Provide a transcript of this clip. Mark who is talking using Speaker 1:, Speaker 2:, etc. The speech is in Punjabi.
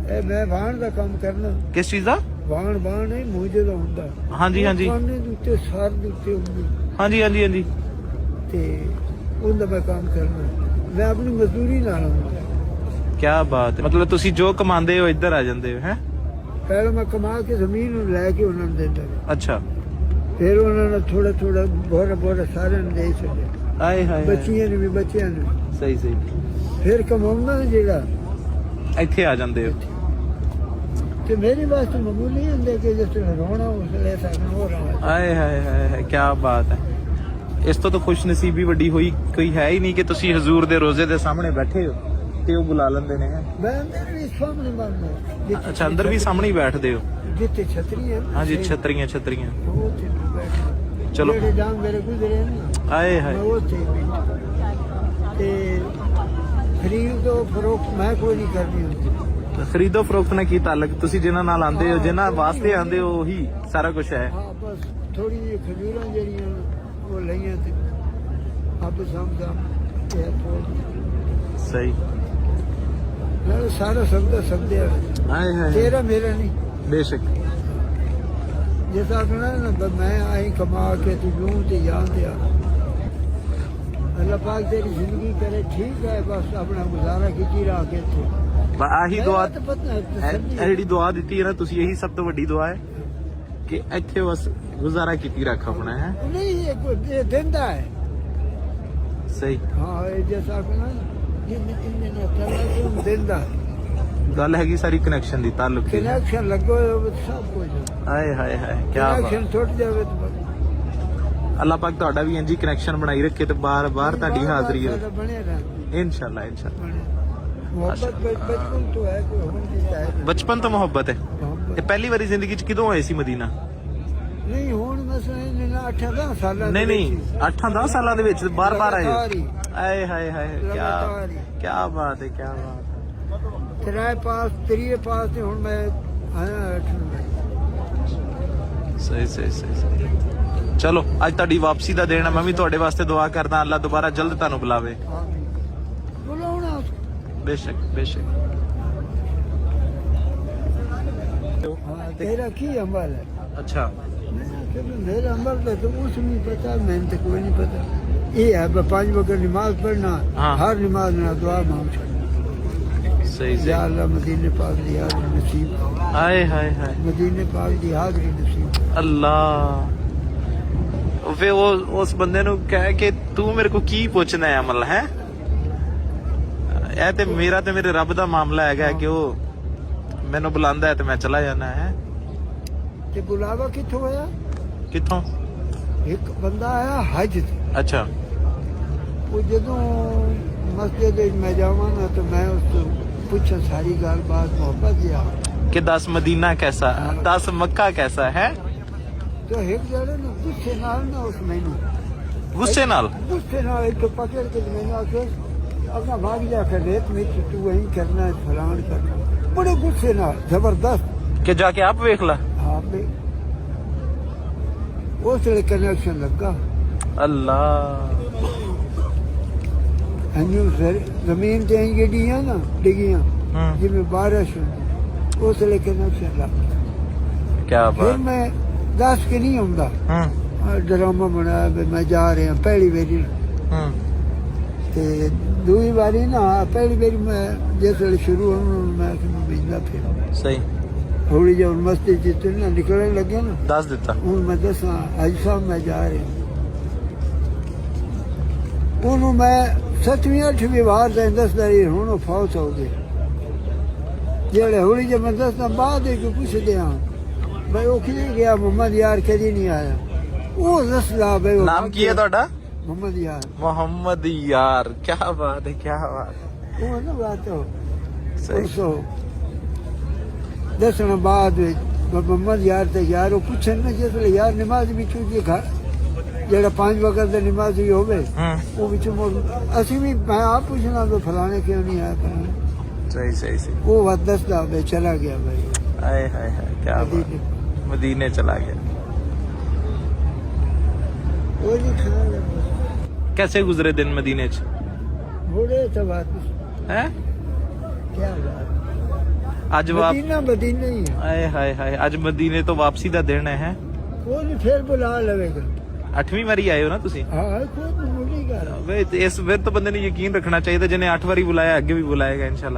Speaker 1: ਇਹ ਮੈਂ ਵਾਹਣ ਦਾ ਕੰਮ ਕਰਨਾ।
Speaker 2: ਕਿਸ ਚੀਜ਼ ਦਾ?
Speaker 1: ਵਾਹਣ ਨਹੀਂ ਮੂਜੇ ਦਾ ਹੁੰਦਾ।
Speaker 2: ਹਾਂਜੀ ਹਾਂਜੀ
Speaker 1: ਖਾਨੇ ਦੇ ਉੱਤੇ ਸਾਰ ਦੇ ਉੱਤੇ ਹੁੰਦੀ
Speaker 2: ਹਾਂਜੀ ਹਾਂਜੀ ਹਾਂਜੀ।
Speaker 1: ਤੇ ਉਹਦਾ ਮੈਂ ਕੰਮ ਕਰਨਾ। ਮੈਂ ਆਪਣੀ ਮਜ਼ਦੂਰੀ ਨਾਲ ਆਉਂਦਾ।
Speaker 2: ਕਿਆ ਬਾਤ ਹੈ। ਮਤਲਬ ਤੁਸੀਂ ਜੋ ਕਮਾਉਂਦੇ ਹੋ ਇੱਧਰ ਆ ਜਾਂਦੇ ਹੋ? ਹੈ
Speaker 1: ਪਹਿਲਾਂ ਮੈਂ ਕਮਾ ਕੇ ਜ਼ਮੀਨ ਨੂੰ ਲੈ ਕੇ ਉਹਨਾਂ ਨੂੰ ਦਿੰਦਾ।
Speaker 2: ਅੱਛਾ।
Speaker 1: ਫਿਰ ਉਹਨਾਂ ਨੇ ਥੋੜਾ ਥੋੜਾ ਬੋਰਾ ਸਾਰਿਆਂ ਨੂੰ ਦੇ ਛੱਡਿਆ।
Speaker 2: ਆਏ ਹਾਏ
Speaker 1: ਬੱਚੀਆਂ ਨੂੰ ਵੀ ਬੱਚਿਆਂ ਨੂੰ।
Speaker 2: ਸਹੀ ਸਹੀ।
Speaker 1: ਫਿਰ ਕਮਾਉਣਾ ਜਿਹੜਾ
Speaker 2: ਇੱਥੇ ਆ ਜਾਂਦੇ ਹੋ।
Speaker 1: ਤੇ ਮੇਰੇ ਵਾਸਤੇ ਮਾਮੂਲੀ ਹੁੰਦੇ ਕਿ ਜਿਸ ਤਰ੍ਹਾਂ ਰੋਣਾ ਉਸ ਲੈ ਸਕਦਾ ਹੋ ਰਹਾ।
Speaker 2: ਆਏ ਹਾਏ ਹਾਏ ਕੀ ਬਾਤ ਹੈ। ਇਸ ਤੋਂ ਤਾਂ ਖੁਸ਼ ਨਸੀਬੀ ਵੱਡੀ ਹੋਈ ਕੋਈ ਹੈ ਹੀ ਨਹੀਂ ਕਿ ਤੁਸੀਂ ਹਜ਼ੂਰ ਦੇ ਰੋਜ਼ੇ ਦੇ ਸਾਹਮਣੇ ਬੈਠੇ ਹੋ ਤੇ ਉਹ ਬੁਲਾ ਲੈਂਦੇ ਨੇ।
Speaker 1: ਮੈਂ ਅੰਦਰ ਵੀ ਸਾਹਮਣੇ ਬੰਦਾ।
Speaker 2: ਅੱਛਾ ਅੰਦਰ ਵੀ ਸਾਹਮਣੇ ਹੀ ਬੈਠਦੇ ਹੋ?
Speaker 1: ਜਿੱਥੇ ਛਤਰੀ ਹੈ।
Speaker 2: ਹਾਂਜੀ ਛਤਰੀਆਂ। ਚਲੋ
Speaker 1: ਜਿਹੜੇ ਡਾਂਗ ਮੇਰੇ ਗੁਜ਼ਰੇ ਨੇ
Speaker 2: ਆਏ ਹਾਏ।
Speaker 1: ਮੈਂ ਉੱਥੇ ਤੇ ਖਰੀਦੋ ਫਰੋਖਤ ਮੈਂ ਕੋਈ ਨਹੀਂ ਕਰਨੀ ਹੁੰਦੀ।
Speaker 2: ਖਰੀਦੋ ਫਰੋਖਤ ਨਾਲ ਕੀ ਤਾਲੁਕ? ਤੁਸੀਂ ਜਿਨ੍ਹਾਂ ਨਾਲ ਆਉਂਦੇ ਹੋ ਜਿਨ੍ਹਾਂ ਵਾਸਤੇ ਆਉਂਦੇ ਹੋ ਉਹੀ ਸਾਰਾ ਕੁਝ ਹੈ।
Speaker 1: ਹਾਂ ਬਸ ਥੋੜੀ ਜਿਹੀ ਖਜੂਰਾਂ ਜਿਹੜੀਆਂ ਉਹ ਲਈਆਂ ਤੇ ਆਪ ਸਮਝਾ
Speaker 2: ਸਹੀ।
Speaker 1: ਨਾਲ ਸਾਰਾ ਸਬਦਾ ਸਬਦੇ
Speaker 2: ਆਏ ਹਾਏ
Speaker 1: ਤੇਰਾ ਮੇਰਾ ਨਹੀਂ।
Speaker 2: ਬੇਸ਼ੱਕ।
Speaker 1: ਜਿਸ ਆਖਣਾ ਨਾ ਮੈਂ ਆਈ ਕਮਾ ਕੇ ਤੂੰ ਲੂੰ ਤੇ ਜਾਂਦੇ ਆ। ਅੱਲਾਹ ਪਾਕ ਤੇਰੀ ਜ਼ਿੰਦਗੀ करे ठीक है। बस अपना गुजारा की रहा के
Speaker 2: ਆਹੀ ਦੁਆ ਜਿਹੜੀ ਦੁਆ ਦਿੱਤੀ ਹੈ ਨਾ ਤੁਸੀਂ, ਇਹੀ ਸਭ ਤੋਂ ਵੱਡੀ ਦੁਆ ਹੈ ਕਿ ਇੱਥੇ ਬਸ ਗੁਜ਼ਾਰਾ ਕੀਤੀ ਰੱਖ ਆਪਣਾ। ਹੈ
Speaker 1: ਨਹੀਂ ਇਹ ਦਿੰਦਾ ਹੈ।
Speaker 2: ਸਹੀ।
Speaker 1: ਹਾਂ ਇਹ ਜੈਸਾ ਆਪਣਾ ਜਿੰਨੇ ਨਾ ਤਲਾ ਦਿੰਦਾ।
Speaker 2: ਗੱਲ ਹੈਗੀ ਸਾਰੀ ਕਨੈਕਸ਼ਨ ਦੀ, ਤਾਲੁਕ ਦੀ।
Speaker 1: ਕਨੈਕਸ਼ਨ ਲੱਗੋ ਸਭ ਕੁਝ।
Speaker 2: ਆਏ ਹਾਏ ਹਾਏ ਕੀ ਬਾਤ।
Speaker 1: ਕਨੈਕਸ਼ਨ ਟੁੱਟ ਜਾਵੇ ਤਾਂ
Speaker 2: ਅੱਲਾਹ ਪਾਕ ਤੁਹਾਡਾ ਵੀ ਇੰਜੀ ਕਨੈਕਸ਼ਨ ਬਣਾਈ ਰੱਖੇ ਤੇ ਬਾਰ-ਬਾਰ ਤੁਹਾਡੀ ਹਾਜ਼ਰੀ ਹੋ।
Speaker 1: ਬਣਿਆ ਰਹਿ
Speaker 2: ਇਨਸ਼ਾਅੱਲਾ ਇਨਸ਼ਾਅੱਲਾ।
Speaker 1: ਮੁਹੱਬਤ ਬਚਪਨ ਤੋਂ ਹੈ ਕੋਈ ਹੁਣ ਦੀ ਹੈ।
Speaker 2: ਬਚਪਨ ਤੋਂ ਮੁਹੱਬਤ ਹੈ। ਤੇ ਪਹਿਲੀ ਵਾਰੀ ਜ਼ਿੰਦਗੀ 'ਚ ਕਿਦੋਂ ਆਏ ਸੀ ਮਦੀਨਾ?
Speaker 1: ਨਹੀਂ ਹੁਣ ਮਸਲਾ ਇਹ ਨਾ 8-10 ਸਾਲਾਂ
Speaker 2: ਨਹੀਂ 8-10 ਸਾਲਾਂ ਦੇ ਵਿੱਚ ਬਾਰ-ਬਾਰ ਆਏ। ਆਏ ਹਾਏ ਹਾਏ ਕੀ ਬਾਤ ਹੈ ਕੀ ਬਾਤ। ਤੇਰੇ ਪਾਸ ਤੇ ਹੁਣ ਮੈਂ ਆਇਆ 8 ਸਹੀ ਸਹੀ ਸਹੀ। ਚਲੋ ਅੱਜ ਤੁਹਾਡੀ ਵਾਪਸੀ ਦਾ ਦਿਨ ਹੈ। ਮੈਂ ਵੀ ਤੁਹਾਡੇ ਵਾਸਤੇ ਦੁਆ ਕਰਦਾ ਅੱਲਾਹ ਦੁਬਾਰਾ ਜਲਦ ਤੁਹਾਨੂੰ ਬੁਲਾਵੇ।
Speaker 1: ਬੁਲਾਉਣਾ
Speaker 2: ਬੇਸ਼ੱਕ ਬੇਸ਼ੱਕ।
Speaker 1: तेरा की अमल है?
Speaker 2: अच्छा
Speaker 1: मेरा अमल तो उसको नहीं पता, मैंने तो कोई नहीं पता। ये है 5 वक्त नमाज पढ़ना।
Speaker 2: हाँ।
Speaker 1: हर नमाज में दुआ मांग
Speaker 2: सही सही।
Speaker 1: या अल्लाह मदीने पाक दी हाज़री नसीब।
Speaker 2: हाय हाय हाय
Speaker 1: मदीने पाक दी हाज़री नसीब।
Speaker 2: अल्लाह। फिर वो उस बंदे नु कह के तू मेरे को की पूछना है अमल है? ਇਹ ਤੇ ਮੇਰਾ ਤੇ ਮੇਰੇ ਰੱਬ ਦਾ ਮਾਮਲਾ ਹੈਗਾ ਕਿ ਉਹ ਮੈਨੂੰ ਬੁਲਾਉਂਦਾ ਹੈ ਤੇ ਮੈਂ ਚਲਾ ਜਾਣਾ ਹੈ।
Speaker 1: ਤੇ ਬੁਲਾਵਾ ਕਿੱਥੋਂ ਆਇਆ?
Speaker 2: ਕਿੱਥੋਂ?
Speaker 1: ਇੱਕ ਬੰਦਾ ਆਇਆ ਹਜ ਤੇ।
Speaker 2: ਅੱਛਾ।
Speaker 1: ਉਹ ਜਦੋਂ ਮਸਜਿਦ ਵਿੱਚ ਮੈਂ ਜਾਵਾਂ ਨਾ ਤਾਂ ਮੈਂ ਉਸ ਤੋਂ ਪੁੱਛਾਂ ਸਾਰੀ ਗੱਲਬਾਤ ਮੁਹੱਬਤ ਜਿਹਾ
Speaker 2: ਕਿ 10 ਮਦੀਨਾ कैसा, 10 मक्का कैसा है।
Speaker 1: तो एक जड़े ने गुस्से नाल ना उस मैनू
Speaker 2: गुस्से नाल
Speaker 1: एक पकड़ के मैंने आके अपना भाग जा कर रेत में तू वही करना है फलान करना। बड़े गुस्से नाल जबरदस्त
Speaker 2: कि जाके आप वेख ला।
Speaker 1: हाँ उस कनेक्शन लगा।
Speaker 2: अल्लाह।
Speaker 1: जमीन ते गड्डियां ना डिगियां जिमें बारिश उस कनेक्शन लग।
Speaker 2: क्या
Speaker 1: फिर
Speaker 2: बात।
Speaker 1: मैं दस के नहीं आऊंगा ड्रामा बनाया मैं जा रहा पहली बारी ते दूसरी बारी ना पहली बारी मैं जिस वे शुरू मैं भेजना फिर
Speaker 2: सही
Speaker 1: थोड़ी जब मस्ती जितने ना निकलने लगे ना
Speaker 2: दस दिता
Speaker 1: हूँ मैं दसा अज साहब मैं जा रहा ਉਹਨੂੰ ਮੈਂ 7ਵੀਂ 8ਵੀਂ ਵਾਰ ਦਾ ਦੱਸਦਾ ਰਹੀ। ਹੁਣ ਉਹ ਫੌਤ ਹੋ ਗਏ ਜਿਹੜੇ ਹੌਲੀ ਜੇ ਮੈਂ ਦੱਸਦਾ ਬਾਅਦ ਵਿੱਚ ਪੁੱਛਦੇ ਹਾਂ ਬਈ ਉਹ ਕਿਹਨੇ ਗਿਆ ਮੁਹੰਮਦ ਯਾਰ ਕਦੀ ਨਹੀਂ ਆਇਆ। ਉਹ ਦੱਸਦਾ ਬਈ
Speaker 2: ਨਾਮ ਕੀ ਹੈ ਤੁਹਾਡਾ?
Speaker 1: ਮੁਹੰਮਦ ਯਾਰ।
Speaker 2: मोहम्मद यार क्या बात है क्या बात है।
Speaker 1: ਉਹ ਨਾ ਬਾਤ ਹੋ
Speaker 2: सही
Speaker 1: ਸੋ ਦੱਸਣਾ ਬਾਅਦ ਵਿੱਚ ਮੁਹੰਮਦ ਯਾਰ ਤੇ ਯਾਰ ਉਹ ਪੁੱਛਣ ਨਾ ਜਿਸ ਵੇਲੇ ਯਾਰ ਨਮਾਜ਼ ਵਿੱਚ ਉਹਦੇ ਘਰ ਜਿਹੜਾ 5 ਵਕਤ ਦੀ ਨਮਾਜ਼ ਵੀ ਹੋਵੇ ਉਹ ਵਿੱਚ ਅਸੀਂ ਵੀ ਮੈਂ ਆਪ ਪੁੱਛਣਾ ਵੀ ਫਲਾਣੇ ਕਿਉਂ ਨਹੀਂ ਆਇਆ ਫਲਾਣੇ।
Speaker 2: सही सही सही।
Speaker 1: वो बात दसदा मैं चला गया भाई।
Speaker 2: हाय हाय हाय क्या बात। मदीने चला गया।
Speaker 1: वो नहीं खाना
Speaker 2: कैसे गुजरे दिन मदीने च?
Speaker 1: बूढ़े तो बात
Speaker 2: हैं?
Speaker 1: क्या बात
Speaker 2: ਅੱਜ ਵਾਪ
Speaker 1: ਮਦੀਨਾ ਹੀ ਹੈ।
Speaker 2: ਆਏ ਹਾਏ ਹਾਏ, ਅੱਜ ਮਦੀਨੇ ਤੋਂ ਵਾਪਸੀ ਦਾ ਦਿਨ ਹੈ।
Speaker 1: ਉਹ ਵੀ ਫਿਰ ਬੁਲਾ ਲਵੇਗਾ।
Speaker 2: 8ਵੀਂ ਵਾਰੀ ਆਏ ਹੋ ਨਾ ਤੁਸੀਂ?
Speaker 1: ਹਾਂ ਖੁਦ ਮੁੰਡੀ ਕਰ
Speaker 2: ਵੇ ਇਸ ਫਿਰ ਤਾਂ ਬੰਦੇ ਨੂੰ ਯਕੀਨ ਰੱਖਣਾ ਚਾਹੀਦਾ, ਜਿਹਨੇ 8 ਵਾਰੀ ਬੁਲਾਇਆ ਅੱਗੇ ਵੀ ਬੁਲਾਏਗਾ ਇਨਸ਼ਾਅੱਲਾ।